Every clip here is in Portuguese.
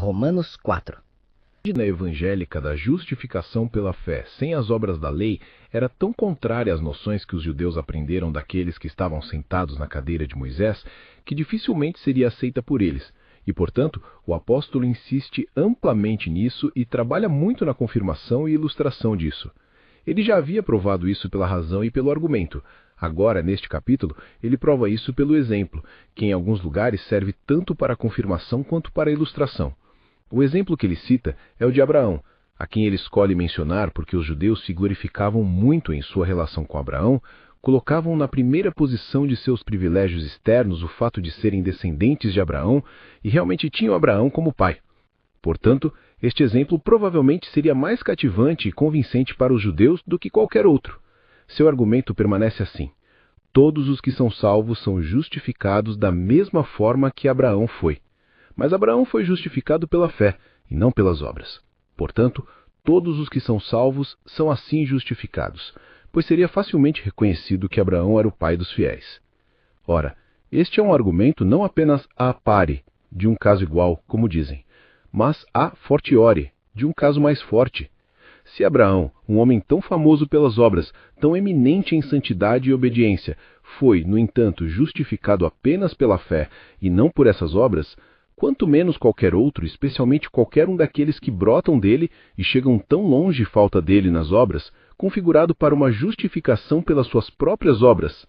Romanos 4. A doutrina evangélica da justificação pela fé sem as obras da lei era tão contrária às noções que os judeus aprenderam daqueles que estavam sentados na cadeira de Moisés, que dificilmente seria aceita por eles. E, portanto, o apóstolo insiste amplamente nisso e trabalha muito na confirmação e ilustração disso. Ele já havia provado isso pela razão e pelo argumento. Agora, neste capítulo, ele prova isso pelo exemplo, que em alguns lugares serve tanto para a confirmação quanto para a ilustração. O exemplo que ele cita é o de Abraão, a quem ele escolhe mencionar porque os judeus se glorificavam muito em sua relação com Abraão, colocavam na primeira posição de seus privilégios externos o fato de serem descendentes de Abraão e realmente tinham Abraão como pai. Portanto, este exemplo provavelmente seria mais cativante e convincente para os judeus do que qualquer outro. Seu argumento permanece assim: todos os que são salvos são justificados da mesma forma que Abraão foi. Mas Abraão foi justificado pela fé, e não pelas obras. Portanto, todos os que são salvos são assim justificados, pois seria facilmente reconhecido que Abraão era o pai dos fiéis. Ora, este é um argumento não apenas a pari, de um caso igual, como dizem, mas a fortiori, de um caso mais forte. Se Abraão, um homem tão famoso pelas obras, tão eminente em santidade e obediência, foi, no entanto, justificado apenas pela fé e não por essas obras, quanto menos qualquer outro, especialmente qualquer um daqueles que brotam dele e chegam tão longe falta dele nas obras, configurado para uma justificação pelas suas próprias obras.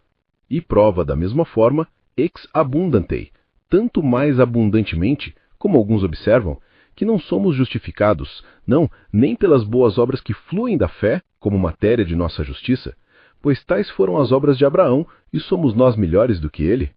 E prova da mesma forma, ex abundante, tanto mais abundantemente, como alguns observam, que não somos justificados, não, nem pelas boas obras que fluem da fé, como matéria de nossa justiça, pois tais foram as obras de Abraão, e somos nós melhores do que ele?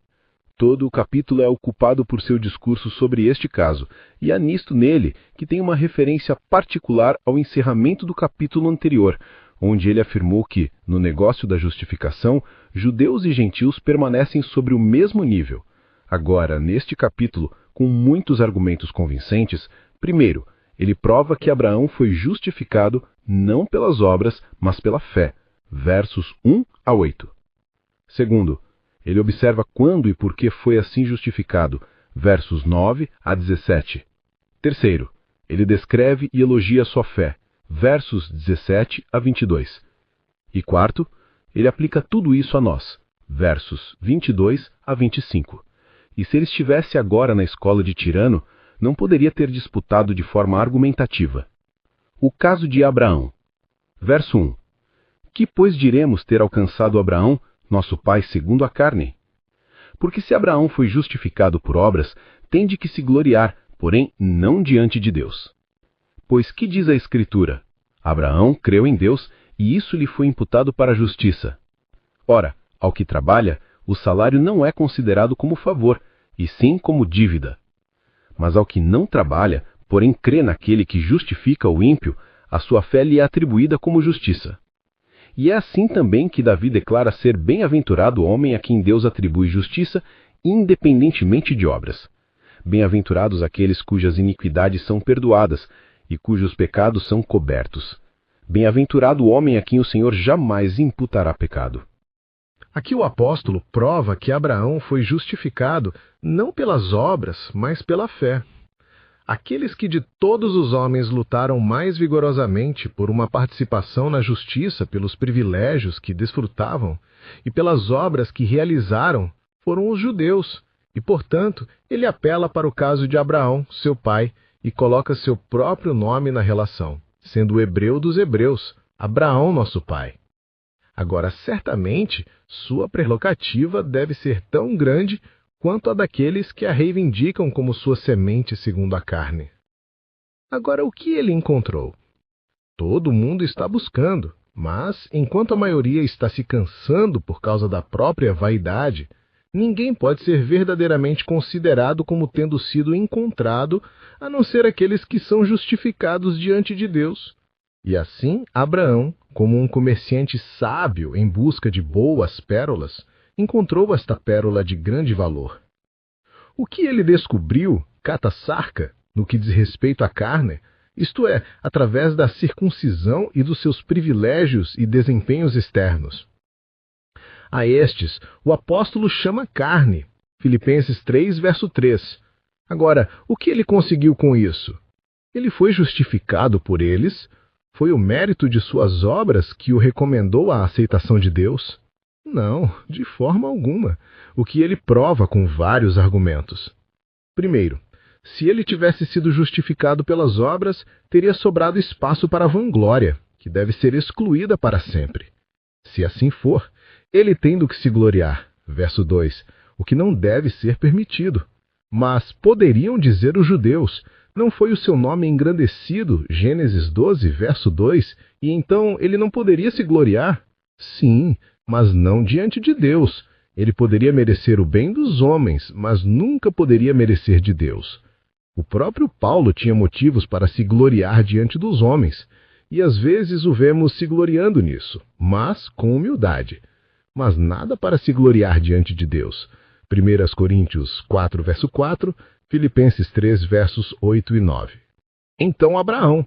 Todo o capítulo é ocupado por seu discurso sobre este caso, e há nisto nele que tem uma referência particular ao encerramento do capítulo anterior, onde ele afirmou que, no negócio da justificação, judeus e gentios permanecem sobre o mesmo nível. Agora, neste capítulo, com muitos argumentos convincentes, primeiro, ele prova que Abraão foi justificado não pelas obras, mas pela fé, versos 1 a 8. Segundo, ele observa quando e por que foi assim justificado, versos 9 a 17. Terceiro, ele descreve e elogia sua fé, versos 17 a 22. E quarto, ele aplica tudo isso a nós, versos 22 a 25. E se ele estivesse agora na escola de Tirano, não poderia ter disputado de forma argumentativa. O caso de Abraão. Verso 1. Que, pois, diremos ter alcançado Abraão, nosso pai segundo a carne? Porque se Abraão foi justificado por obras, tem de que se gloriar, porém não diante de Deus. Pois que diz a Escritura? Abraão creu em Deus, e isso lhe foi imputado para a justiça. Ora, ao que trabalha, o salário não é considerado como favor, e sim como dívida. Mas ao que não trabalha, porém crê naquele que justifica o ímpio, a sua fé lhe é atribuída como justiça. E é assim também que Davi declara ser bem-aventurado o homem a quem Deus atribui justiça, independentemente de obras. Bem-aventurados aqueles cujas iniquidades são perdoadas e cujos pecados são cobertos. Bem-aventurado o homem a quem o Senhor jamais imputará pecado. Aqui o apóstolo prova que Abraão foi justificado não pelas obras, mas pela fé. Aqueles que de todos os homens lutaram mais vigorosamente por uma participação na justiça pelos privilégios que desfrutavam e pelas obras que realizaram foram os judeus, e, portanto, ele apela para o caso de Abraão, seu pai, e coloca seu próprio nome na relação, sendo o hebreu dos hebreus, Abraão, nosso pai. Agora, certamente, sua prerrogativa deve ser tão grande quanto a daqueles que a reivindicam como sua semente segundo a carne. Agora, o que ele encontrou? Todo mundo está buscando, mas, enquanto a maioria está se cansando por causa da própria vaidade, ninguém pode ser verdadeiramente considerado como tendo sido encontrado, a não ser aqueles que são justificados diante de Deus. E assim, Abraão, como um comerciante sábio em busca de boas pérolas, encontrou esta pérola de grande valor. O que ele descobriu, catasarca, no que diz respeito à carne, isto é, através da circuncisão e dos seus privilégios e desempenhos externos. A estes, o apóstolo chama carne, Filipenses 3, verso 3. Agora, o que ele conseguiu com isso? Ele foi justificado por eles? Foi o mérito de suas obras que o recomendou à aceitação de Deus? Não, de forma alguma, o que ele prova com vários argumentos. Primeiro, se ele tivesse sido justificado pelas obras, teria sobrado espaço para a vanglória, que deve ser excluída para sempre. Se assim for, ele tem do que se gloriar. Verso 2, o que não deve ser permitido. Mas poderiam dizer os judeus, não foi o seu nome engrandecido, Gênesis 12, verso 2, e então ele não poderia se gloriar? Sim, mas não diante de Deus. Ele poderia merecer o bem dos homens, mas nunca poderia merecer de Deus. O próprio Paulo tinha motivos para se gloriar diante dos homens, e às vezes o vemos se gloriando nisso, mas com humildade. Mas nada para se gloriar diante de Deus. 1 Coríntios 4, verso 4, Filipenses 3, versos 8 e 9. Então Abraão.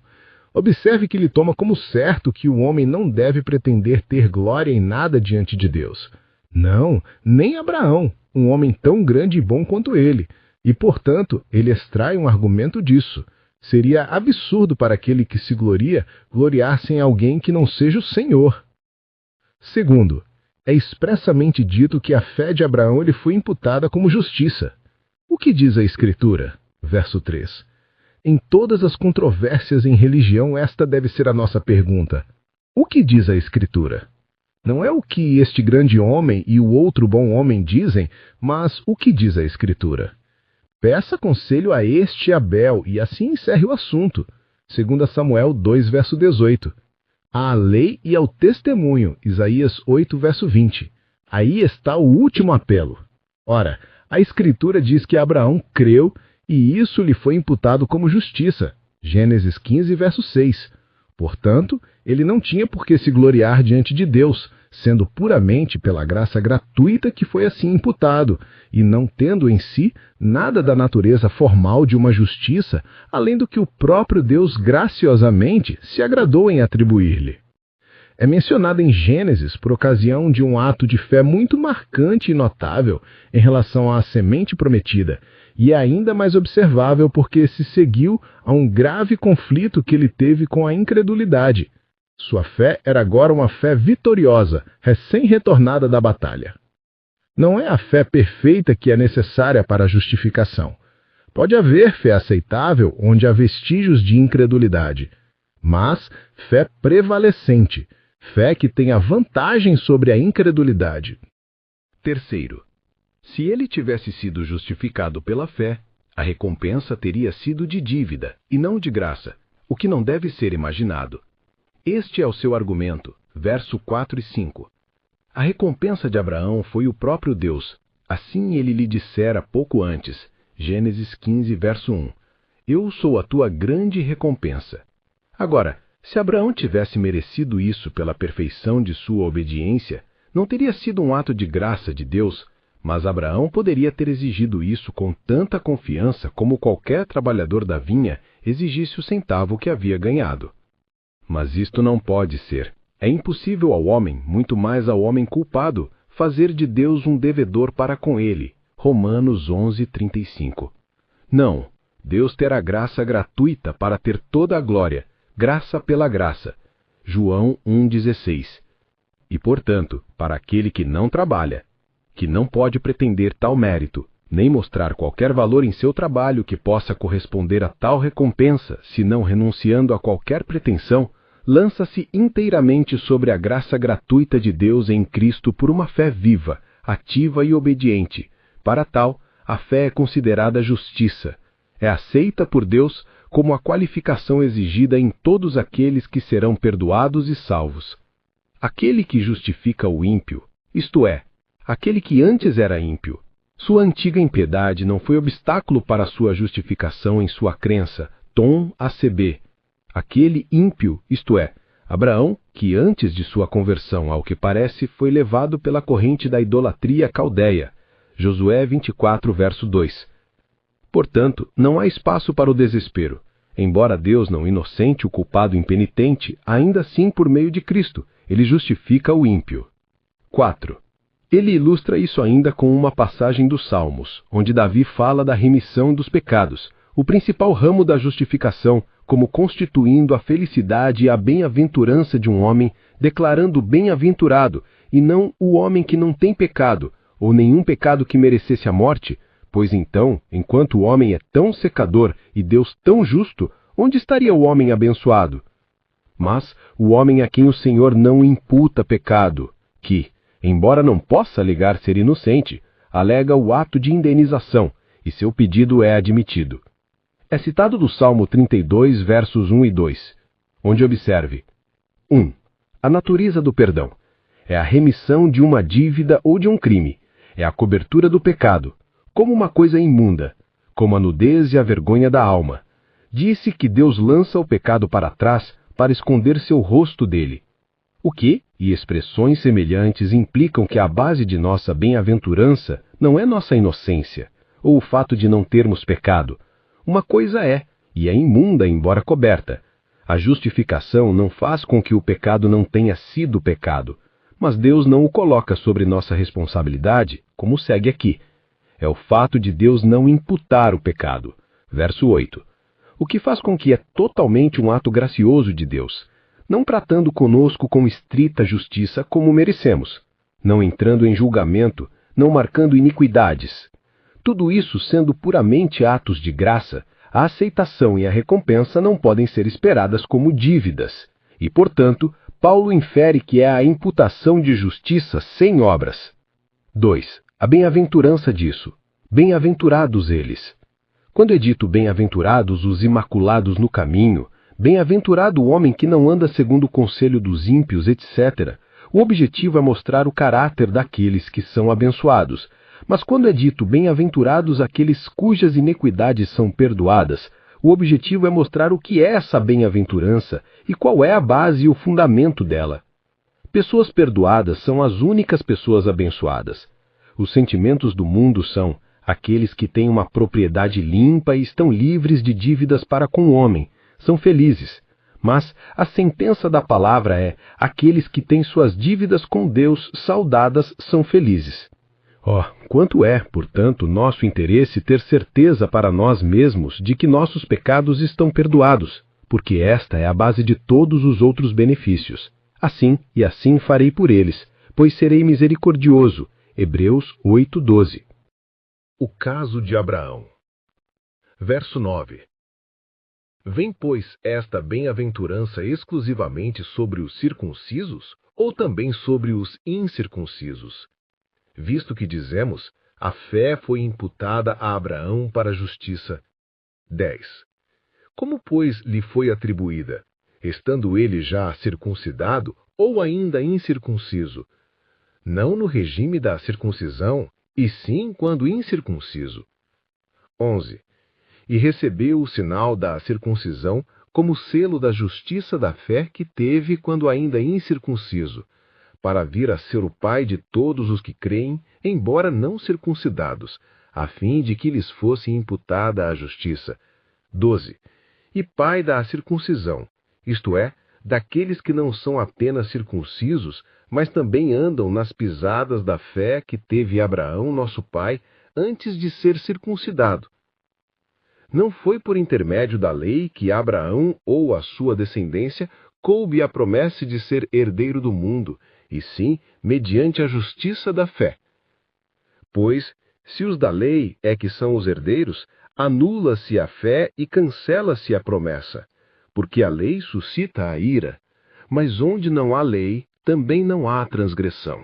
Observe que ele toma como certo que o homem não deve pretender ter glória em nada diante de Deus. Não, nem Abraão, um homem tão grande e bom quanto ele. E, portanto, ele extrai um argumento disso. Seria absurdo para aquele que se gloria gloriar-se em alguém que não seja o Senhor. Segundo, é expressamente dito que a fé de Abraão lhe foi imputada como justiça. O que diz a Escritura? Verso 3. Em todas as controvérsias em religião, esta deve ser a nossa pergunta. O que diz a Escritura? Não é o que este grande homem e o outro bom homem dizem, mas o que diz a Escritura. Peça conselho a este Abel e assim encerre o assunto. 2 Samuel 2, verso 18. À lei e ao testemunho, Isaías 8, verso 20. Aí está o último apelo. Ora, a Escritura diz que Abraão creu e isso lhe foi imputado como justiça. Gênesis 15, verso 6. Portanto, ele não tinha por que se gloriar diante de Deus, sendo puramente pela graça gratuita que foi assim imputado, e não tendo em si nada da natureza formal de uma justiça, além do que o próprio Deus graciosamente se agradou em atribuir-lhe. É mencionado em Gênesis por ocasião de um ato de fé muito marcante e notável em relação à semente prometida, e é ainda mais observável porque se seguiu a um grave conflito que ele teve com a incredulidade. Sua fé era agora uma fé vitoriosa, recém-retornada da batalha. Não é a fé perfeita que é necessária para a justificação. Pode haver fé aceitável onde há vestígios de incredulidade, mas fé prevalecente, fé que tenha vantagem sobre a incredulidade. Terceiro, se ele tivesse sido justificado pela fé, a recompensa teria sido de dívida e não de graça, o que não deve ser imaginado. Este é o seu argumento, verso 4 e 5. A recompensa de Abraão foi o próprio Deus. Assim ele lhe dissera pouco antes, Gênesis 15, verso 1. Eu sou a tua grande recompensa. Agora, se Abraão tivesse merecido isso pela perfeição de sua obediência, não teria sido um ato de graça de Deus, mas Abraão poderia ter exigido isso com tanta confiança como qualquer trabalhador da vinha exigisse o centavo que havia ganhado. Mas isto não pode ser. É impossível ao homem, muito mais ao homem culpado, fazer de Deus um devedor para com ele. Romanos 11, 35. Não, Deus terá graça gratuita para ter toda a glória, graça pela graça. João 1,16. E, portanto, para aquele que não trabalha, que não pode pretender tal mérito, nem mostrar qualquer valor em seu trabalho que possa corresponder a tal recompensa, senão renunciando a qualquer pretensão, lança-se inteiramente sobre a graça gratuita de Deus em Cristo por uma fé viva, ativa e obediente. Para tal, a fé é considerada justiça. É aceita por Deus como a qualificação exigida em todos aqueles que serão perdoados e salvos. Aquele que justifica o ímpio, isto é, aquele que antes era ímpio, sua antiga impiedade não foi obstáculo para sua justificação em sua crença, tom ACB. Aquele ímpio, isto é, Abraão, que antes de sua conversão, ao que parece, foi levado pela corrente da idolatria caldeia, Josué 24, verso 2. Portanto, não há espaço para o desespero. Embora Deus não inocente o culpado impenitente, ainda assim por meio de Cristo, ele justifica o ímpio. 4. Ele ilustra isso ainda com uma passagem dos Salmos, onde Davi fala da remissão dos pecados, o principal ramo da justificação, como constituindo a felicidade e a bem-aventurança de um homem, declarando bem-aventurado, e não o homem que não tem pecado, ou nenhum pecado que merecesse a morte, pois então, enquanto o homem é tão secador e Deus tão justo, onde estaria o homem abençoado? Mas o homem a quem o Senhor não imputa pecado, que, embora não possa alegar ser inocente, alega o ato de indenização, e seu pedido é admitido. É citado do Salmo 32, versos 1 e 2, onde observe: 1. A natureza do perdão. É a remissão de uma dívida ou de um crime. É a cobertura do pecado, como uma coisa imunda, como a nudez e a vergonha da alma. Disse que Deus lança o pecado para trás para esconder seu rosto dele. O que, e expressões semelhantes implicam que a base de nossa bem-aventurança não é nossa inocência, ou o fato de não termos pecado. Uma coisa é, e é imunda embora coberta. A justificação não faz com que o pecado não tenha sido pecado, mas Deus não o coloca sobre nossa responsabilidade, como segue aqui. É o fato de Deus não imputar o pecado. Verso 8. O que faz com que é totalmente um ato gracioso de Deus, não tratando conosco com estrita justiça como merecemos, não entrando em julgamento, não marcando iniquidades. Tudo isso sendo puramente atos de graça, a aceitação e a recompensa não podem ser esperadas como dívidas, e, portanto, Paulo infere que é a imputação de justiça sem obras. 2. A bem-aventurança disso. Bem-aventurados eles. Quando é dito bem-aventurados os imaculados no caminho, bem-aventurado o homem que não anda segundo o conselho dos ímpios, etc., o objetivo é mostrar o caráter daqueles que são abençoados. Mas quando é dito bem-aventurados aqueles cujas iniquidades são perdoadas, o objetivo é mostrar o que é essa bem-aventurança e qual é a base e o fundamento dela. Pessoas perdoadas são as únicas pessoas abençoadas. Os sentimentos do mundo são aqueles que têm uma propriedade limpa e estão livres de dívidas para com o homem, são felizes. Mas a sentença da palavra é: aqueles que têm suas dívidas com Deus saldadas são felizes. Quanto é, portanto, nosso interesse ter certeza para nós mesmos de que nossos pecados estão perdoados, porque esta é a base de todos os outros benefícios. Assim e assim farei por eles, pois serei misericordioso. Hebreus 8:12. O caso de Abraão. Verso 9. Vem, pois, esta bem-aventurança exclusivamente sobre os circuncisos, ou também sobre os incircuncisos? Visto que dizemos, a fé foi imputada a Abraão para a justiça. 10. Como, pois, lhe foi atribuída? Estando ele já circuncidado ou ainda incircunciso? Não no regime da circuncisão, e sim quando incircunciso. 11. E recebeu o sinal da circuncisão como selo da justiça da fé que teve quando ainda incircunciso, para vir a ser o pai de todos os que creem, embora não circuncidados, a fim de que lhes fosse imputada a justiça. 12. E pai da circuncisão, isto é, daqueles que não são apenas circuncisos, mas também andam nas pisadas da fé que teve Abraão, nosso pai, antes de ser circuncidado. Não foi por intermédio da lei que Abraão ou a sua descendência coube a promessa de ser herdeiro do mundo, e sim mediante a justiça da fé. Pois, se os da lei é que são os herdeiros, anula-se a fé e cancela-se a promessa, porque a lei suscita a ira, mas onde não há lei, também não há transgressão.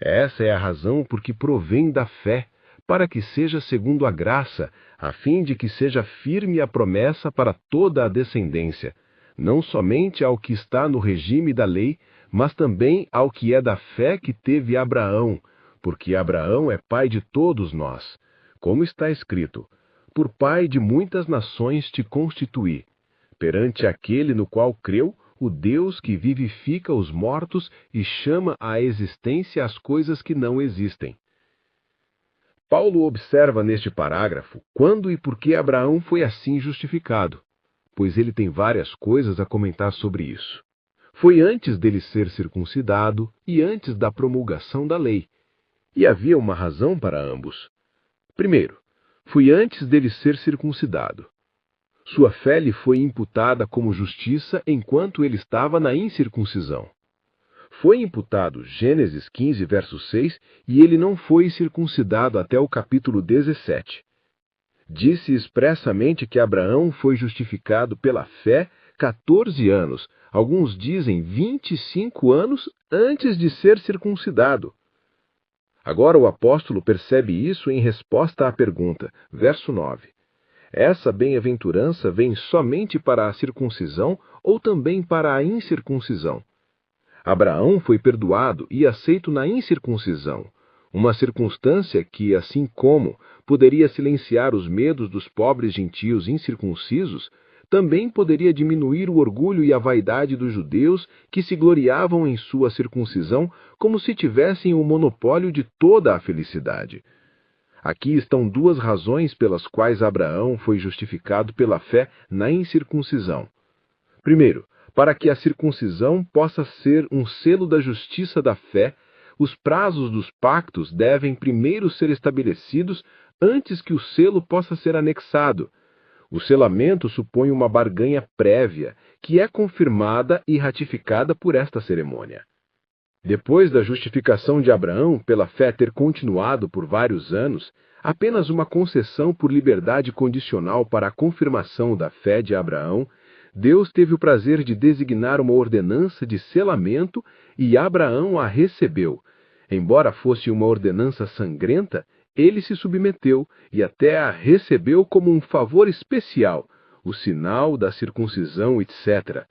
Essa é a razão por que provém da fé, para que seja segundo a graça, a fim de que seja firme a promessa para toda a descendência, não somente ao que está no regime da lei, mas também ao que é da fé que teve Abraão, porque Abraão é pai de todos nós. Como está escrito: por pai de muitas nações te constituí, perante aquele no qual creu, o Deus que vivifica os mortos e chama à existência as coisas que não existem. Paulo observa neste parágrafo quando e por que Abraão foi assim justificado, pois ele tem várias coisas a comentar sobre isso. Foi antes dele ser circuncidado e antes da promulgação da lei, E havia uma razão para ambos. Primeiro, foi antes dele ser circuncidado. Sua fé lhe foi imputada como justiça enquanto ele estava na incircuncisão. Foi imputado Gênesis 15, verso 6, e ele não foi circuncidado até o capítulo 17. Disse expressamente que Abraão foi justificado pela fé 14 anos, alguns dizem 25 anos antes de ser circuncidado. Agora o apóstolo percebe isso em resposta à pergunta, verso 9. Essa bem-aventurança vem somente para a circuncisão ou também para a incircuncisão? Abraão foi perdoado e aceito na incircuncisão, uma circunstância que, assim como poderia silenciar os medos dos pobres gentios incircuncisos, também poderia diminuir o orgulho e a vaidade dos judeus que se gloriavam em sua circuncisão como se tivessem o monopólio de toda a felicidade. Aqui estão duas razões pelas quais Abraão foi justificado pela fé na incircuncisão. Primeiro, para que a circuncisão possa ser um selo da justiça da fé, os prazos dos pactos devem primeiro ser estabelecidos antes que o selo possa ser anexado. O selamento supõe uma barganha prévia, que é confirmada e ratificada por esta cerimônia. Depois da justificação de Abraão pela fé ter continuado por vários anos, apenas uma concessão por liberdade condicional para a confirmação da fé de Abraão, Deus teve o prazer de designar uma ordenança de selamento e Abraão a recebeu. Embora fosse uma ordenança sangrenta, ele se submeteu e até a recebeu como um favor especial, o sinal da circuncisão, etc.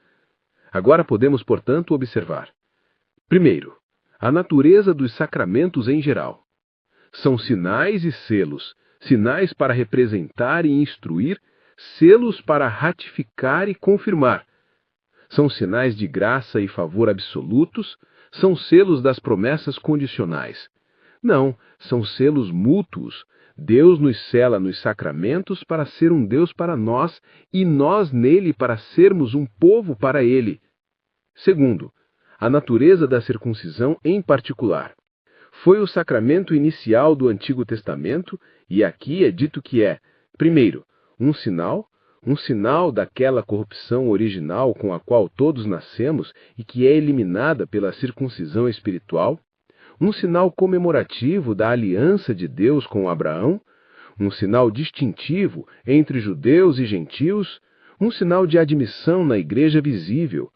Agora podemos, portanto, observar. Primeiro, a natureza dos sacramentos em geral. São sinais e selos, sinais para representar e instruir, selos para ratificar e confirmar. São sinais de graça e favor absolutos, são selos das promessas condicionais. Não, são selos mútuos. Deus nos sela nos sacramentos para ser um Deus para nós e nós nele para sermos um povo para ele. Segundo, a natureza da circuncisão em particular. Foi o sacramento inicial do Antigo Testamento e aqui é dito que é, primeiro, um sinal daquela corrupção original com a qual todos nascemos e que é eliminada pela circuncisão espiritual, um sinal comemorativo da aliança de Deus com Abraão, um sinal distintivo entre judeus e gentios, um sinal de admissão na igreja visível,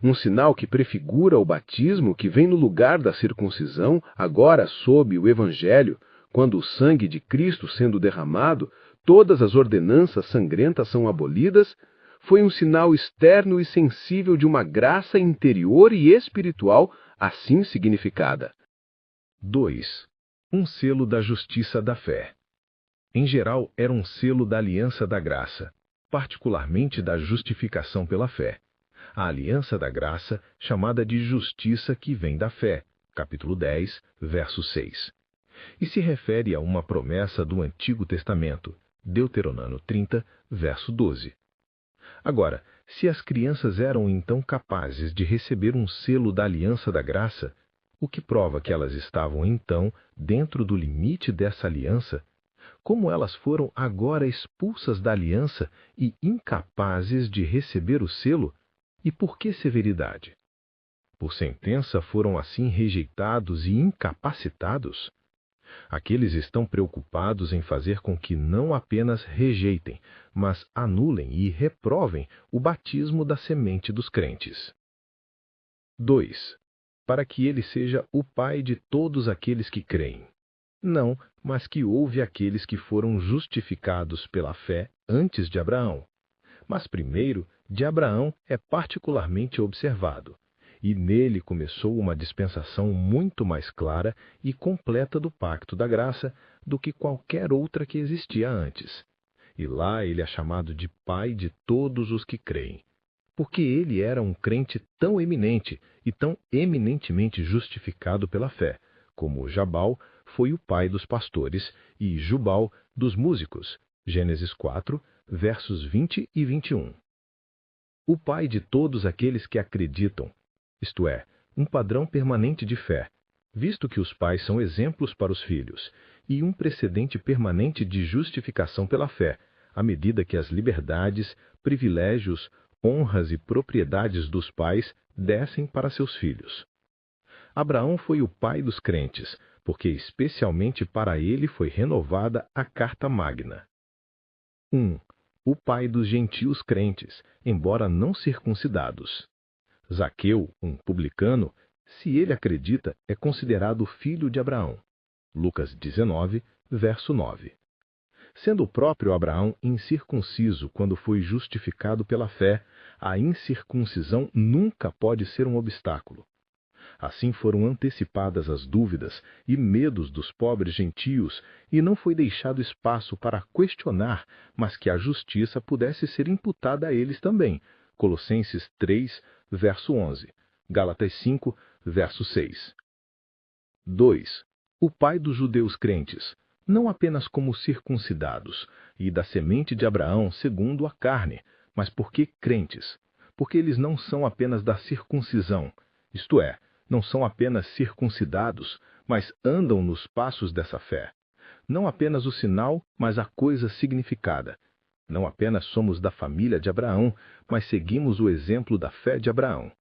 um sinal que prefigura o batismo que vem no lugar da circuncisão, agora sob o Evangelho, quando o sangue de Cristo sendo derramado, todas as ordenanças sangrentas são abolidas, foi um sinal externo e sensível de uma graça interior e espiritual assim significada. 2. Um selo da justiça da fé. Em geral, era um selo da aliança da graça, particularmente da justificação pela fé. A aliança da graça, chamada de justiça que vem da fé, capítulo 10, verso 6. E se refere a uma promessa do Antigo Testamento, Deuteronômio 30, verso 12. Agora, se as crianças eram então capazes de receber um selo da aliança da graça, o que prova que elas estavam então dentro do limite dessa aliança, como elas foram agora expulsas da aliança e incapazes de receber o selo, e por que severidade? Por sentença foram assim rejeitados e incapacitados? Aqueles estão preocupados em fazer com que não apenas rejeitem, mas anulem e reprovem o batismo da semente dos crentes. 2. Para que ele seja o pai de todos aqueles que creem. Não, mas que houve aqueles que foram justificados pela fé antes de Abraão. Mas primeiro, de Abraão é particularmente observado, e nele começou uma dispensação muito mais clara e completa do pacto da graça do que qualquer outra que existia antes. E lá ele é chamado de pai de todos os que creem, porque ele era um crente tão eminente e tão eminentemente justificado pela fé, como Jabal foi o pai dos pastores e Jubal dos músicos. Gênesis 4, versos 20 e 21. O pai de todos aqueles que acreditam, isto é, um padrão permanente de fé. visto que os pais são exemplos para os filhos e um precedente permanente de justificação pela fé, à medida que as liberdades, privilégios, honras e propriedades dos pais descem para seus filhos. Abraão foi o pai dos crentes, porque especialmente para ele foi renovada a Carta Magna. 1. O pai dos gentios crentes, embora não circuncidados. Zaqueu, um publicano, se ele acredita, é considerado filho de Abraão. Lucas 19, verso 9. Sendo o próprio Abraão incircunciso quando foi justificado pela fé, a incircuncisão nunca pode ser um obstáculo. Assim foram antecipadas as dúvidas e medos dos pobres gentios, e não foi deixado espaço para questionar, mas que a justiça pudesse ser imputada a eles também. Colossenses 3, verso 11. Gálatas 5, verso 6. 2. O pai dos judeus crentes, não apenas como circuncidados, e da semente de Abraão segundo a carne, mas porque crentes, porque eles não são apenas da circuncisão, isto é, não são apenas circuncidados, mas andam nos passos dessa fé. Não apenas o sinal, mas a coisa significada. Não apenas somos da família de Abraão, mas seguimos o exemplo da fé de Abraão.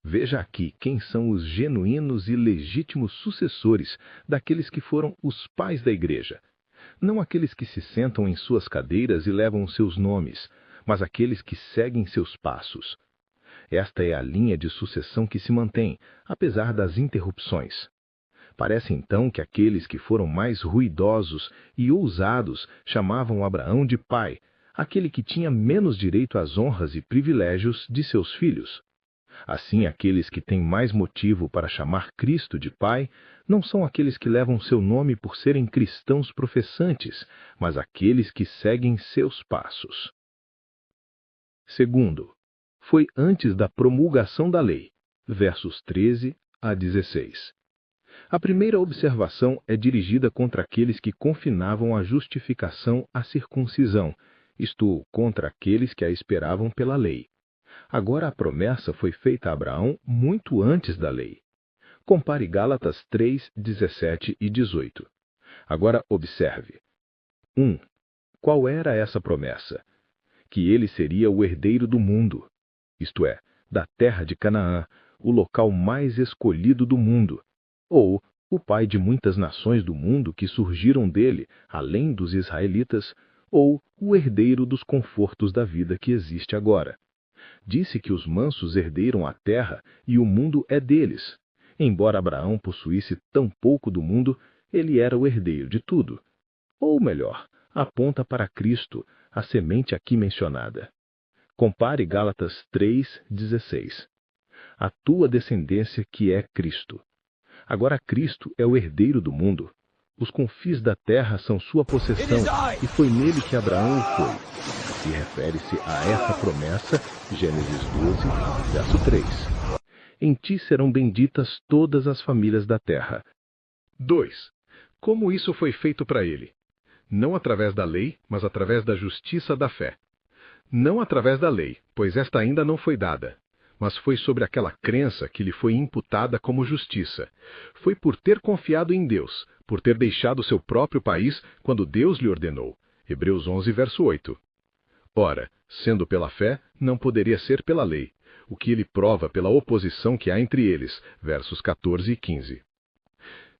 Veja aqui quem são os genuínos e legítimos sucessores daqueles que foram os pais da igreja. Não aqueles que se sentam em suas cadeiras e levam seus nomes, mas aqueles que seguem seus passos. Esta é a linha de sucessão que se mantém, apesar das interrupções. Parece então que aqueles que foram mais ruidosos e ousados chamavam Abraão de pai, aquele que tinha menos direito às honras e privilégios de seus filhos. Assim, aqueles que têm mais motivo para chamar Cristo de pai não são aqueles que levam seu nome por serem cristãos professantes, mas aqueles que seguem seus passos. Segundo, foi antes da promulgação da lei, versos 13 a 16. A primeira observação é dirigida contra aqueles que confinavam a justificação à circuncisão, isto, contra aqueles que a esperavam pela lei. Agora a promessa foi feita a Abraão muito antes da lei. Compare Gálatas 3, 17 e 18. Agora observe. 1. Qual era essa promessa? Que ele seria o herdeiro do mundo, isto é, da terra de Canaã, o local mais escolhido do mundo, ou o pai de muitas nações do mundo que surgiram dele, além dos israelitas, ou o herdeiro dos confortos da vida que existe agora. Disse que os mansos herdeiram a terra e o mundo é deles. Embora Abraão possuísse tão pouco do mundo, ele era o herdeiro de tudo. Ou melhor, aponta para Cristo, a semente aqui mencionada. Compare Gálatas 3,16. A tua descendência que é Cristo. Agora Cristo é o herdeiro do mundo. Os confins da terra são sua possessão, e foi nele que Abraão o foi. E refere-se a essa promessa, Gênesis 12, verso 3. Em ti serão benditas todas as famílias da terra. 2. Como isso foi feito para ele? Não através da lei, mas através da justiça da fé. Não através da lei, pois esta ainda não foi dada, mas foi sobre aquela crença que lhe foi imputada como justiça. Foi por ter confiado em Deus, por ter deixado seu próprio país quando Deus lhe ordenou. Hebreus 11, verso 8. Ora, sendo pela fé, não poderia ser pela lei, o que ele prova pela oposição que há entre eles. Versos 14 e 15.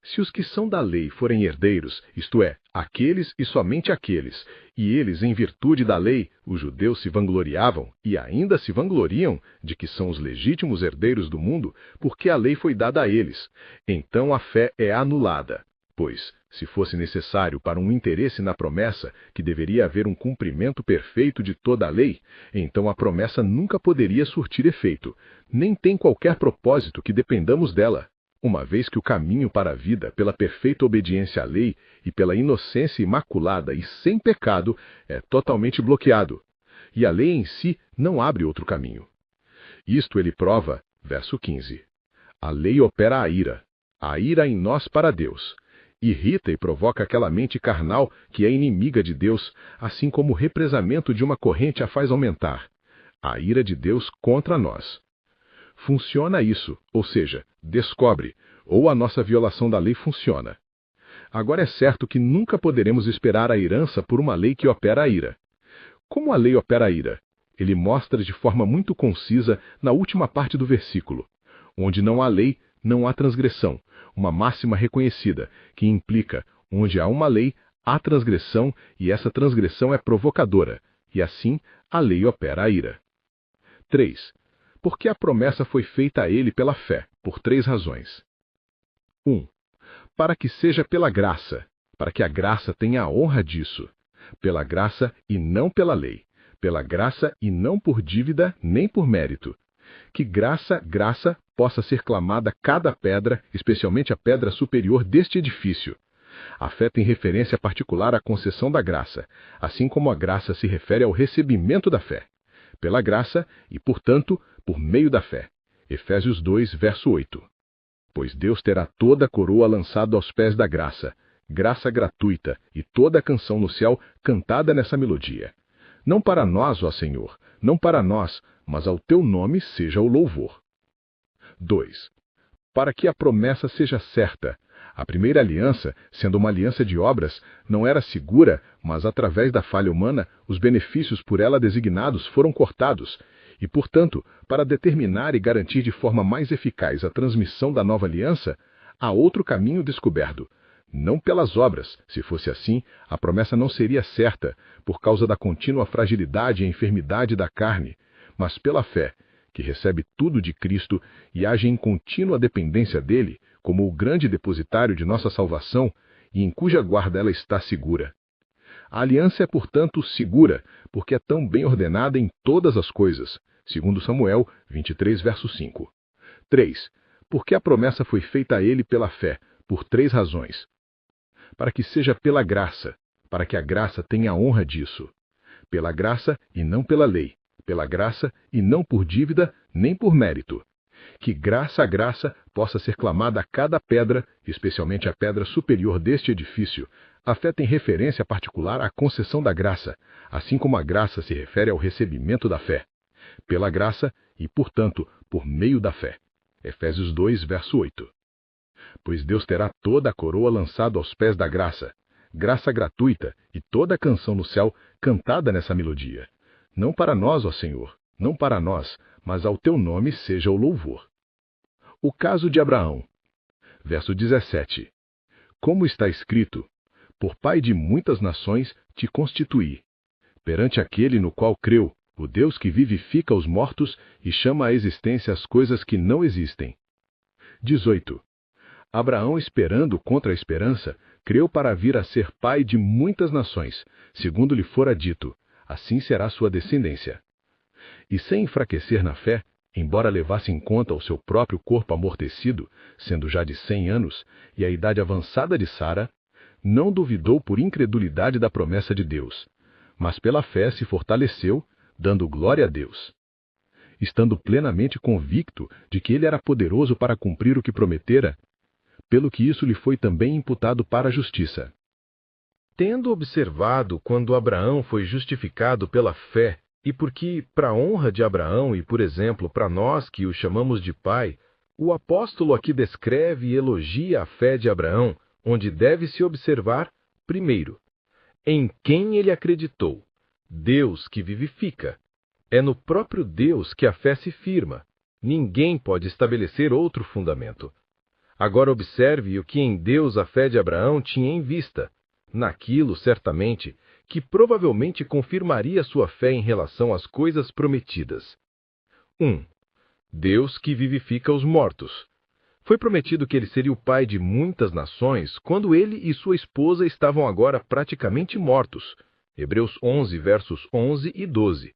Se os que são da lei forem herdeiros, isto é, aqueles e somente aqueles, e eles, em virtude da lei, os judeus se vangloriavam, e ainda se vangloriam, de que são os legítimos herdeiros do mundo, porque a lei foi dada a eles, então a fé é anulada. Pois, se fosse necessário para um interesse na promessa, que deveria haver um cumprimento perfeito de toda a lei, então a promessa nunca poderia surtir efeito, nem tem qualquer propósito que dependamos dela. Uma vez que o caminho para a vida, pela perfeita obediência à lei e pela inocência imaculada e sem pecado, é totalmente bloqueado. E a lei em si não abre outro caminho. Isto ele prova, verso 15. A lei opera a ira em nós para Deus. Irrita e provoca aquela mente carnal que é inimiga de Deus, assim como o represamento de uma corrente a faz aumentar. A ira de Deus contra nós. funciona isso, ou seja, descobre, ou a nossa violação da lei funciona. Agora é certo que nunca poderemos esperar a herança por uma lei que opera a ira. Como a lei opera a ira? Ele mostra de forma muito concisa na última parte do versículo. Onde não há lei, não há transgressão, uma máxima reconhecida, que implica, onde há uma lei, há transgressão, e essa transgressão é provocadora, e assim a lei opera a ira. 3. Porque a promessa foi feita a ele pela fé, por 3 razões. 1. Para que seja pela graça, para que a graça tenha a honra disso. Pela graça e não pela lei. Pela graça e não por dívida nem por mérito. Que graça possa ser clamada cada pedra, especialmente a pedra superior deste edifício. A fé tem referência particular à concessão da graça, assim como a graça se refere ao recebimento da fé. Pela graça e, portanto, por meio da fé. Efésios 2, verso 8. Pois Deus terá toda a coroa lançada aos pés da graça, graça gratuita, e toda a canção no céu cantada nessa melodia. Não para nós, ó Senhor, não para nós, mas ao teu nome seja o louvor. 2. Para que a promessa seja certa. A primeira aliança, sendo uma aliança de obras, não era segura, mas através da falha humana, os benefícios por ela designados foram cortados, e, portanto, para determinar e garantir de forma mais eficaz a transmissão da nova aliança, há outro caminho descoberto. Não pelas obras, se fosse assim, a promessa não seria certa, por causa da contínua fragilidade e enfermidade da carne, mas pela fé, que recebe tudo de Cristo e age em contínua dependência dele, como o grande depositário de nossa salvação, e em cuja guarda ela está segura. A aliança é, portanto, segura, porque é tão bem ordenada em todas as coisas, segundo Samuel 23, verso 5. 3. Porque a promessa foi feita a ele pela fé, por 3 razões. Para que seja pela graça, para que a graça tenha a honra disso. Pela graça e não pela lei. Pela graça e não por dívida, nem por mérito. Que graça a graça possa ser clamada a cada pedra, especialmente a pedra superior deste edifício. A fé tem referência particular à concessão da graça, assim como a graça se refere ao recebimento da fé. Pela graça e, portanto, por meio da fé. Efésios 2, verso 8. Pois Deus terá toda a coroa lançada aos pés da graça, graça gratuita e toda a canção no céu cantada nessa melodia. Não para nós, ó Senhor, não para nós, mas ao teu nome seja o louvor. O caso de Abraão. Verso 17. Como está escrito, por pai de muitas nações te constituí. Perante aquele no qual creu, o Deus que vivifica os mortos e chama à existência as coisas que não existem. 18. Abraão, esperando contra a esperança, creu para vir a ser pai de muitas nações, segundo lhe fora dito, assim será sua descendência. E sem enfraquecer na fé, embora levasse em conta o seu próprio corpo amortecido, sendo já de 100 anos, e a idade avançada de Sara, não duvidou por incredulidade da promessa de Deus, mas pela fé se fortaleceu, dando glória a Deus. Estando plenamente convicto de que ele era poderoso para cumprir o que prometera, pelo que isso lhe foi também imputado para a justiça. Tendo observado quando Abraão foi justificado pela fé, e porque, para a honra de Abraão e, por exemplo, para nós que o chamamos de pai, o apóstolo aqui descreve e elogia a fé de Abraão, onde deve-se observar, primeiro, em quem ele acreditou, Deus que vivifica. É no próprio Deus que a fé se firma. Ninguém pode estabelecer outro fundamento. Agora observe o que em Deus a fé de Abraão tinha em vista, naquilo, certamente, que provavelmente confirmaria sua fé em relação às coisas prometidas. 1. Deus que vivifica os mortos. Foi prometido que ele seria o pai de muitas nações quando ele e sua esposa estavam agora praticamente mortos. Hebreus 11, versos 11 e 12.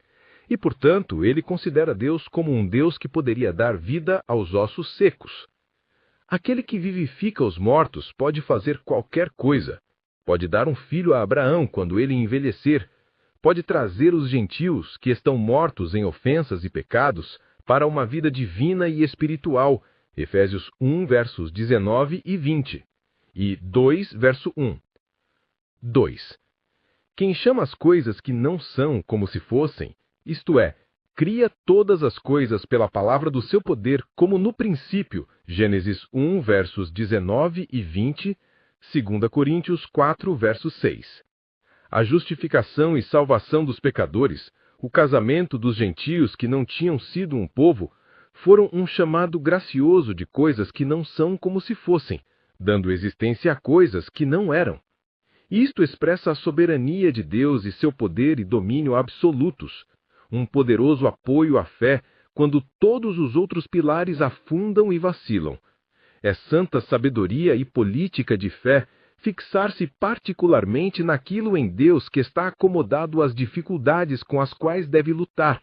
E, portanto, ele considera Deus como um Deus que poderia dar vida aos ossos secos. Aquele que vivifica os mortos pode fazer qualquer coisa. Pode dar um filho a Abraão quando ele envelhecer. Pode trazer os gentios, que estão mortos em ofensas e pecados, para uma vida divina e espiritual. Efésios 1, versos 19 e 20. E 2, verso 1. 2. Quem chama as coisas que não são como se fossem, isto é, cria todas as coisas pela palavra do seu poder, como no princípio, Gênesis 1, versos 19 e 20, 2 Coríntios 4, verso 6. A justificação e salvação dos pecadores, o casamento dos gentios que não tinham sido um povo, foram um chamado gracioso de coisas que não são como se fossem, dando existência a coisas que não eram. Isto expressa a soberania de Deus e seu poder e domínio absolutos, um poderoso apoio à fé quando todos os outros pilares afundam e vacilam. É santa sabedoria e política de fé fixar-se particularmente naquilo em Deus que está acomodado às dificuldades com as quais deve lutar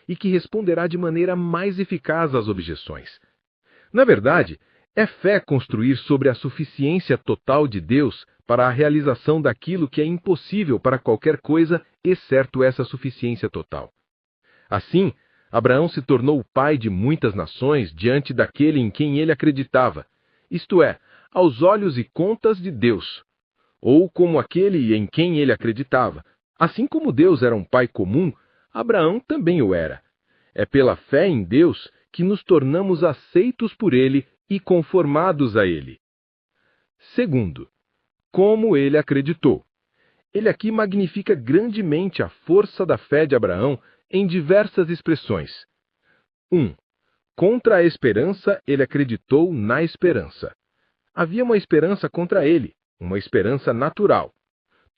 e que responderá de maneira mais eficaz às objeções. Na verdade, é fé construir sobre a suficiência total de Deus para a realização daquilo que é impossível para qualquer coisa, exceto essa suficiência total. Assim, Abraão se tornou o pai de muitas nações diante daquele em quem ele acreditava, isto é, aos olhos e contas de Deus, ou como aquele em quem ele acreditava. Assim como Deus era um pai comum, Abraão também o era. É pela fé em Deus que nos tornamos aceitos por ele e conformados a ele. Segundo, como ele acreditou. Ele aqui magnifica grandemente a força da fé de Abraão em diversas expressões. 1. Contra a esperança, ele acreditou na esperança. Havia uma esperança contra ele, uma esperança natural.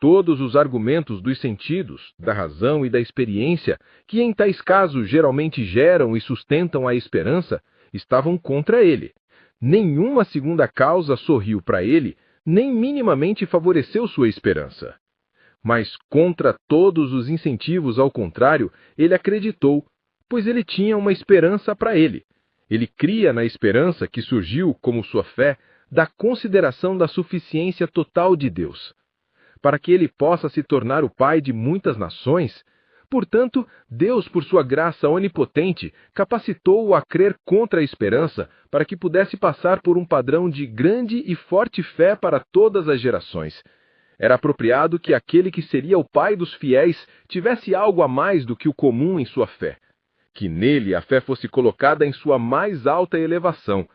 Todos os argumentos dos sentidos, da razão e da experiência, que em tais casos geralmente geram e sustentam a esperança, estavam contra ele. Nenhuma segunda causa sorriu para ele, nem minimamente favoreceu sua esperança. Mas contra todos os incentivos ao contrário, ele acreditou, pois ele tinha uma esperança para ele. Ele cria na esperança que surgiu, como sua fé, da consideração da suficiência total de Deus. Para que ele possa se tornar o pai de muitas nações, portanto, Deus, por sua graça onipotente, capacitou-o a crer contra a esperança, para que pudesse passar por um padrão de grande e forte fé para todas as gerações. Era apropriado que aquele que seria o pai dos fiéis tivesse algo a mais do que o comum em sua fé, que nele a fé fosse colocada em sua mais alta elevação,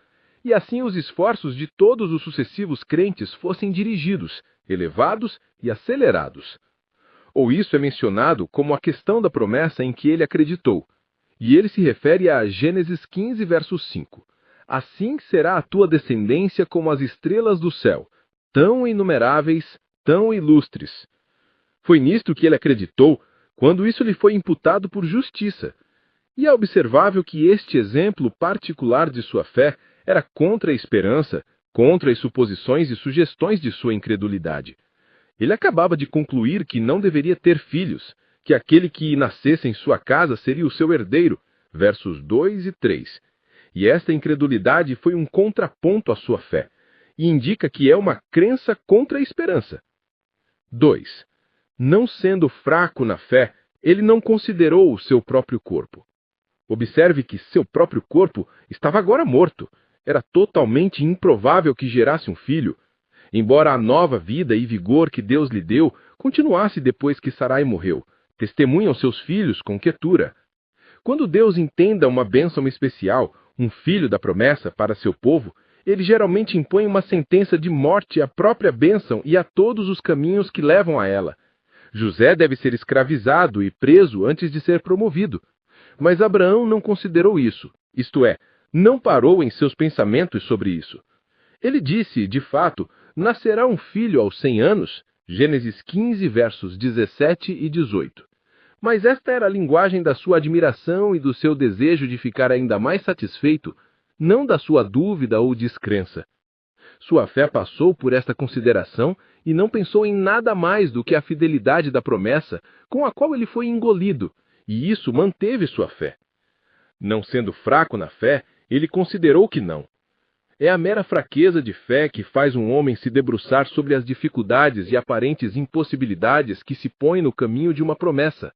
e assim os esforços de todos os sucessivos crentes fossem dirigidos, elevados e acelerados. Ou isso é mencionado como a questão da promessa em que ele acreditou, e ele se refere a Gênesis 15, verso 5. Assim será a tua descendência como as estrelas do céu, tão inumeráveis, tão ilustres. Foi nisto que ele acreditou, quando isso lhe foi imputado por justiça. E é observável que este exemplo particular de sua fé era contra a esperança, contra as suposições e sugestões de sua incredulidade. Ele acabava de concluir que não deveria ter filhos, que aquele que nascesse em sua casa seria o seu herdeiro, versos 2 e 3. E esta incredulidade foi um contraponto à sua fé, e indica que é uma crença contra a esperança. 2. Não sendo fraco na fé, ele não considerou o seu próprio corpo. Observe que seu próprio corpo estava agora morto. Era totalmente improvável que gerasse um filho, embora a nova vida e vigor que Deus lhe deu continuasse depois que Sarai morreu. Testemunham seus filhos com Quetura. Quando Deus entenda uma bênção especial, um filho da promessa para seu povo, ele geralmente impõe uma sentença de morte à própria bênção e a todos os caminhos que levam a ela. José deve ser escravizado e preso antes de ser promovido. Mas Abraão não considerou isso, isto é, não parou em seus pensamentos sobre isso. Ele disse, de fato, nascerá um filho aos 100 anos, Gênesis 15, versos 17 e 18. Mas esta era a linguagem da sua admiração e do seu desejo de ficar ainda mais satisfeito, não da sua dúvida ou descrença. Sua fé passou por esta consideração e não pensou em nada mais do que a fidelidade da promessa com a qual ele foi engolido, e isso manteve sua fé. Não sendo fraco na fé, ele considerou que não. É a mera fraqueza de fé que faz um homem se debruçar sobre as dificuldades e aparentes impossibilidades que se põem no caminho de uma promessa.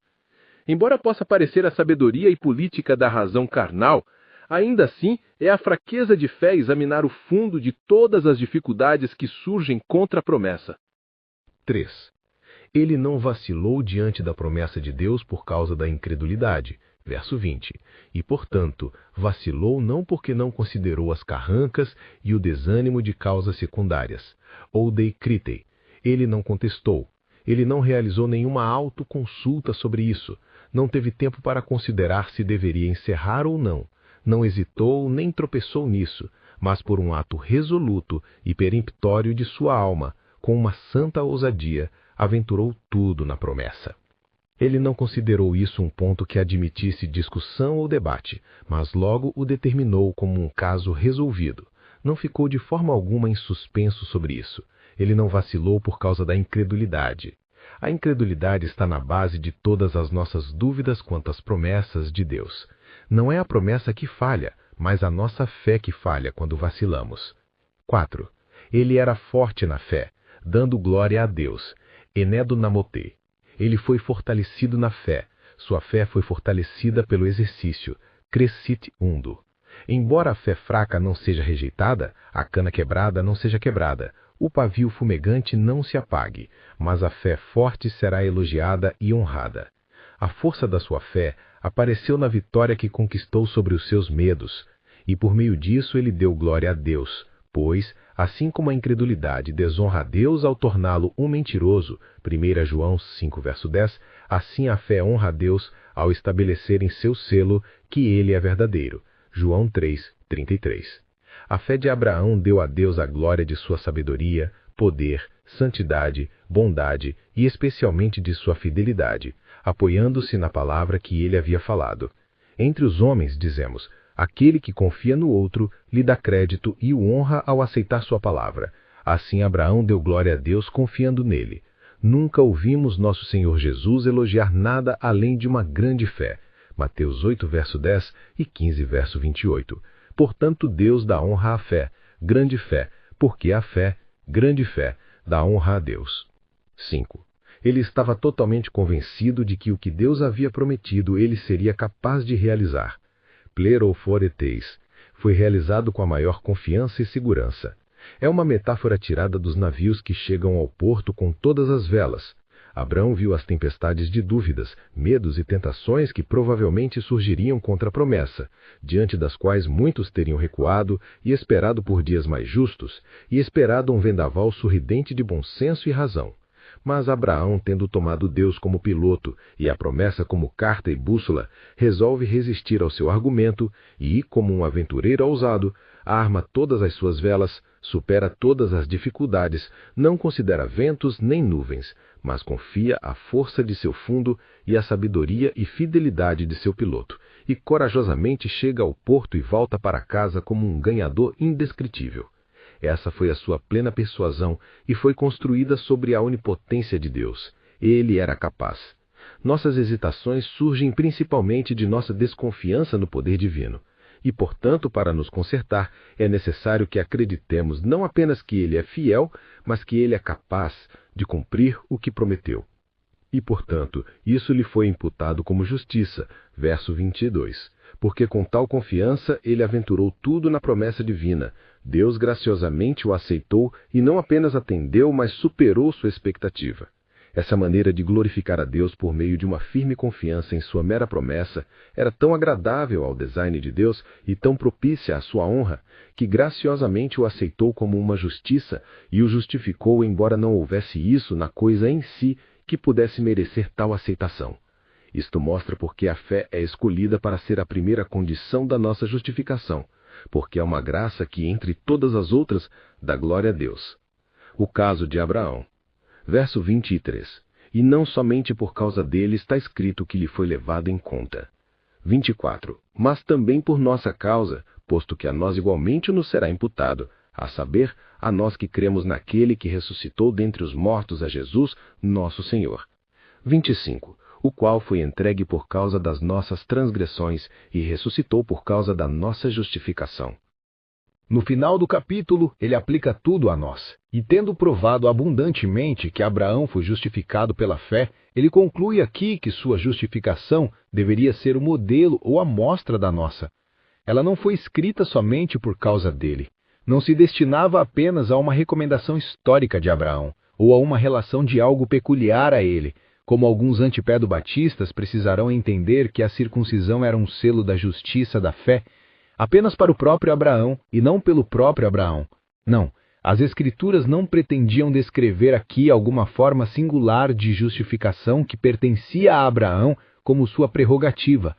Embora possa parecer a sabedoria e política da razão carnal, ainda assim é a fraqueza de fé examinar o fundo de todas as dificuldades que surgem contra a promessa. 3. Ele não vacilou diante da promessa de Deus por causa da incredulidade. Verso 20. E, portanto, vacilou não porque não considerou as carrancas e o desânimo de causas secundárias. Ou deicritei. Ele não contestou. Ele não realizou nenhuma autoconsulta sobre isso. Não teve tempo para considerar se deveria encerrar ou não. Não hesitou nem tropeçou nisso, mas por um ato resoluto e peremptório de sua alma, com uma santa ousadia, aventurou tudo na promessa. Ele não considerou isso um ponto que admitisse discussão ou debate, mas logo o determinou como um caso resolvido. Não ficou de forma alguma em suspenso sobre isso. Ele não vacilou por causa da incredulidade. A incredulidade está na base de todas as nossas dúvidas quanto às promessas de Deus. Não é a promessa que falha, mas a nossa fé que falha quando vacilamos. 4. Ele era forte na fé, dando glória a Deus. Enedo namote. Ele foi fortalecido na fé. Sua fé foi fortalecida pelo exercício. Crescit undo. Embora a fé fraca não seja rejeitada, a cana quebrada não seja quebrada, o pavio fumegante não se apague, mas a fé forte será elogiada e honrada. A força da sua fé apareceu na vitória que conquistou sobre os seus medos, e por meio disso ele deu glória a Deus, pois, assim como a incredulidade desonra a Deus ao torná-lo um mentiroso, 1 João 5, verso 10, assim a fé honra a Deus ao estabelecer em seu selo que ele é verdadeiro. João 3, 33. A fé de Abraão deu a Deus a glória de sua sabedoria, poder, santidade, bondade e especialmente de sua fidelidade, apoiando-se na palavra que ele havia falado. Entre os homens, dizemos, aquele que confia no outro lhe dá crédito e o honra ao aceitar sua palavra. Assim Abraão deu glória a Deus confiando nele. Nunca ouvimos nosso Senhor Jesus elogiar nada além de uma grande fé. Mateus 8, verso 10 e 15, verso 28. Portanto, Deus dá honra à fé, grande fé, porque a fé, grande fé, dá honra a Deus. 5. Ele estava totalmente convencido de que o que Deus havia prometido ele seria capaz de realizar. Pleroforeteis foi realizado com a maior confiança e segurança. É uma metáfora tirada dos navios que chegam ao porto com todas as velas. Abrão viu as tempestades de dúvidas, medos e tentações que provavelmente surgiriam contra a promessa, diante das quais muitos teriam recuado e esperado por dias mais justos, e esperado um vendaval sorridente de bom senso e razão. Mas Abraão, tendo tomado Deus como piloto e a promessa como carta e bússola, resolve resistir ao seu argumento e, como um aventureiro ousado, arma todas as suas velas, supera todas as dificuldades, não considera ventos nem nuvens, mas confia a força de seu fundo e a sabedoria e fidelidade de seu piloto, e corajosamente chega ao porto e volta para casa como um ganhador indescritível. Essa foi a sua plena persuasão e foi construída sobre a onipotência de Deus. Ele era capaz. Nossas hesitações surgem principalmente de nossa desconfiança no poder divino. E, portanto, para nos consertar, é necessário que acreditemos não apenas que ele é fiel, mas que ele é capaz de cumprir o que prometeu. E, portanto, isso lhe foi imputado como justiça, verso 22. Porque com tal confiança ele aventurou tudo na promessa divina. Deus graciosamente o aceitou e não apenas atendeu, mas superou sua expectativa. Essa maneira de glorificar a Deus por meio de uma firme confiança em sua mera promessa era tão agradável ao design de Deus e tão propícia à sua honra, que graciosamente o aceitou como uma justiça e o justificou, embora não houvesse isso na coisa em si que pudesse merecer tal aceitação. Isto mostra porque a fé é escolhida para ser a primeira condição da nossa justificação, porque é uma graça que, entre todas as outras, dá glória a Deus. O caso de Abraão. Verso 23. E não somente por causa dele está escrito que lhe foi levado em conta. 24. Mas também por nossa causa, posto que a nós igualmente nos será imputado, a saber, a nós que cremos naquele que ressuscitou dentre os mortos a Jesus, nosso Senhor. 25. O qual foi entregue por causa das nossas transgressões e ressuscitou por causa da nossa justificação. No final do capítulo, ele aplica tudo a nós. E tendo provado abundantemente que Abraão foi justificado pela fé, ele conclui aqui que sua justificação deveria ser o modelo ou a mostra da nossa. Ela não foi escrita somente por causa dele. Não se destinava apenas a uma recomendação histórica de Abraão, ou a uma relação de algo peculiar a ele, como alguns antipedo-batistas precisarão entender que a circuncisão era um selo da justiça da fé, apenas para o próprio Abraão e não pelo próprio Abraão. Não, as Escrituras não pretendiam descrever aqui alguma forma singular de justificação que pertencia a Abraão como sua prerrogativa.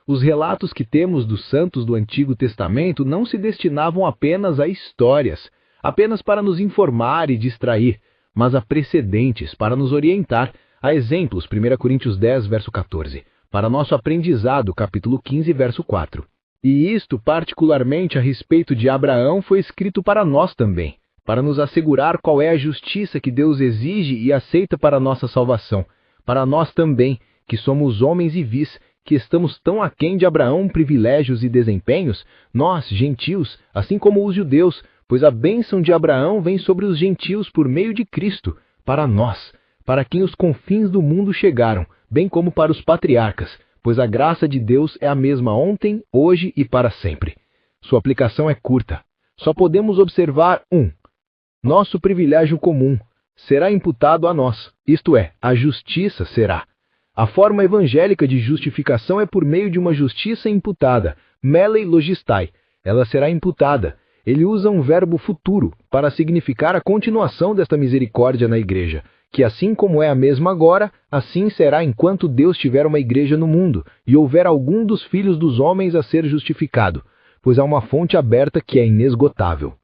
Os relatos que temos dos santos do Antigo Testamento não se destinavam apenas a histórias, apenas para nos informar e distrair, mas a precedentes para nos orientar, a exemplos, 1 Coríntios 10, verso 14, para nosso aprendizado, capítulo 15, verso 4. E isto, particularmente a respeito de Abraão, foi escrito para nós também, para nos assegurar qual é a justiça que Deus exige e aceita para nossa salvação, para nós também, que somos homens e vis, que estamos tão aquém de Abraão privilégios e desempenhos, nós, gentios, assim como os judeus, pois a bênção de Abraão vem sobre os gentios por meio de Cristo, para nós, para quem os confins do mundo chegaram, bem como para os patriarcas, pois a graça de Deus é a mesma ontem, hoje e para sempre. Sua aplicação é curta. Só podemos observar 1. Nosso privilégio comum será imputado a nós, isto é, a justiça será. A forma evangélica de justificação é por meio de uma justiça imputada, melei logistai. Ela será imputada. Ele usa um verbo futuro para significar a continuação desta misericórdia na igreja, que assim como é a mesma agora, assim será enquanto Deus tiver uma igreja no mundo e houver algum dos filhos dos homens a ser justificado, pois há uma fonte aberta que é inesgotável.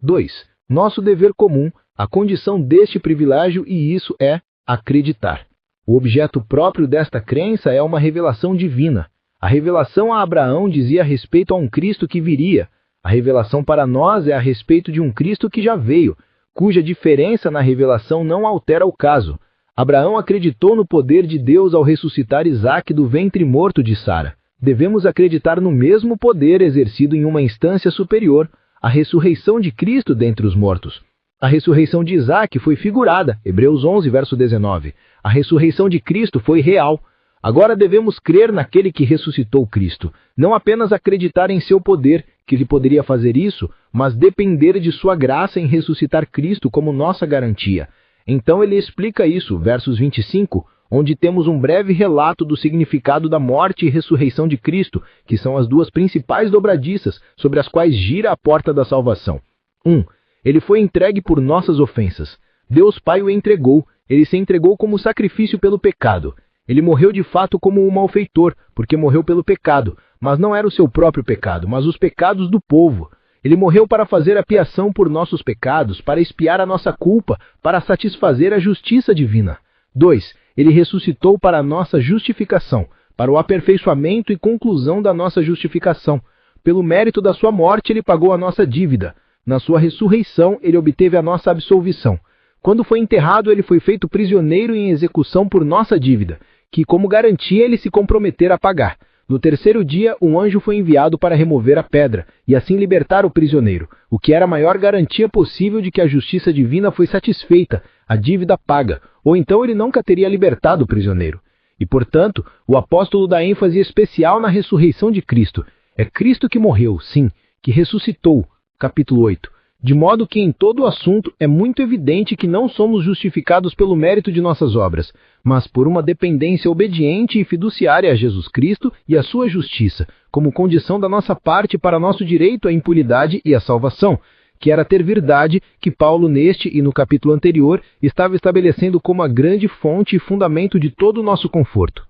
2. Nosso dever comum, a condição deste privilégio, e isso é acreditar. O objeto próprio desta crença é uma revelação divina. A revelação a Abraão dizia respeito a um Cristo que viria. A revelação para nós é a respeito de um Cristo que já veio, cuja diferença na revelação não altera o caso. Abraão acreditou no poder de Deus ao ressuscitar Isaque do ventre morto de Sara. Devemos acreditar no mesmo poder exercido em uma instância superior, a ressurreição de Cristo dentre os mortos. A ressurreição de Isaque foi figurada, Hebreus 11, verso 19. A ressurreição de Cristo foi real. Agora devemos crer naquele que ressuscitou Cristo, não apenas acreditar em seu poder, que ele poderia fazer isso, mas depender de sua graça em ressuscitar Cristo como nossa garantia. Então ele explica isso, versos 25, onde temos um breve relato do significado da morte e ressurreição de Cristo, que são as duas principais dobradiças sobre as quais gira a porta da salvação. 1. Ele foi entregue por nossas ofensas. Deus Pai o entregou. Ele se entregou como sacrifício pelo pecado. Ele morreu de fato como um malfeitor, porque morreu pelo pecado, mas não era o seu próprio pecado, mas os pecados do povo. Ele morreu para fazer expiação por nossos pecados, para expiar a nossa culpa, para satisfazer a justiça divina. 2. Ele ressuscitou para a nossa justificação, para o aperfeiçoamento e conclusão da nossa justificação. Pelo mérito da sua morte, ele pagou a nossa dívida. Na sua ressurreição, ele obteve a nossa absolvição. Quando foi enterrado, ele foi feito prisioneiro em execução por nossa dívida, que como garantia ele se comprometera a pagar. No terceiro dia, um anjo foi enviado para remover a pedra, e assim libertar o prisioneiro, o que era a maior garantia possível de que a justiça divina foi satisfeita, a dívida paga, ou então ele nunca teria libertado o prisioneiro. E, portanto, o apóstolo dá ênfase especial na ressurreição de Cristo. É Cristo que morreu, sim, que ressuscitou. Capítulo 8. De modo que em todo o assunto é muito evidente que não somos justificados pelo mérito de nossas obras, mas por uma dependência obediente e fiduciária a Jesus Cristo e a sua justiça, como condição da nossa parte para nosso direito à impunidade e à salvação, que era ter verdade que Paulo neste e no capítulo anterior estava estabelecendo como a grande fonte e fundamento de todo o nosso conforto.